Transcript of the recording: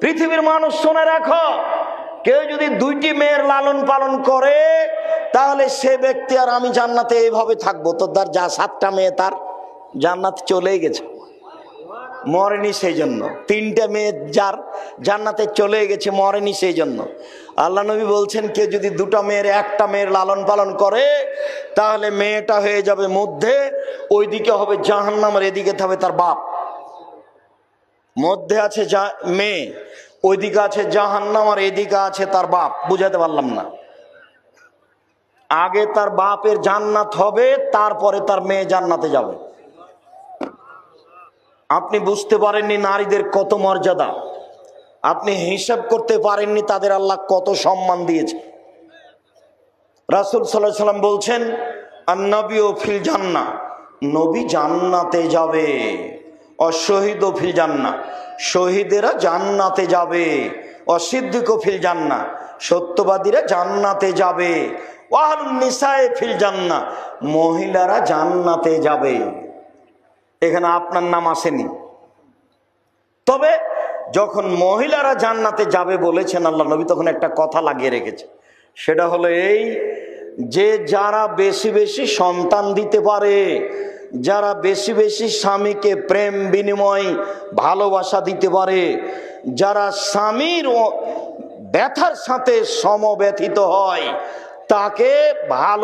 পৃথিবীর মানুষ শুনে রাখো, কেউ যদি দুইটি মেয়ের লালন পালন করে তাহলে সে ব্যক্তি আর আমি জান্নাতে এইভাবে থাকবো, তো তার যা 7টা মেয়ে তার জান্নাতে চলেই গেছে, মরেনি সেই জন্য। 3টে মেয়ে যার জান্নাতে চলে গেছে, মরেনি সেই জন্য। আল্লাহ নবী বলছেন, কেউ যদি 2টা মেয়ের 1টা মেয়ের লালন পালন করে তাহলে মেয়েটা হয়ে যাবে মধ্যে, ওইদিকে হবে জাহান্নাম আর এদিকে থাকবে তার বাপ। মধ্যে আছে মেয়ে, ওইদিকে আছে জাহান্নাম আর এদিকে আছে তার বাপ। বুঝাতে পারলাম না? আগে তার বাপের জান্নাত হবে, তারপরে তার মেয়ে জান্নাতে যাবে। আপনি বুঝতে পারেননি নারীদের কত মর্যাদা, আপনি হিসাব করতে পারেননি তাদের আল্লাহ কত সম্মান দিয়েছে। রাসূল সাল্লাল্লাহু আলাইহি ওয়াসাল্লাম বলছেন, আন-নবিয়্যু ফিল জান্নাহ, নবী জান্নাতে যাবে। অশহীদু ফিল জান্নাহ, শহীদেরা জান্নাতে যাবে। অসিদ্দিকু ফিল জান্নাহ, সত্যবাদীরা জান্নাতে যাবে। ওয়াহুন নিসায়ে ফিল জান্নাহ, মহিলারা জান্নাতে যাবে। এখানে আপনার নাম আসেনি। তবে যখন মহিলারা জান্নাতে যাবে বলেছেন আল্লাহ নবী, তখন একটা কথা লাগিয়ে রেখেছে, সেটা হলো এই যে যারা বেশি বেশি সন্তান দিতে পারে, যারা বেশি বেশি স্বামীকে প্রেম বিনিময় ভালোবাসা দিতে পারে, যারা স্বামীর ব্যথার সাথে সমব্যথিত হয়, তাকে ভালো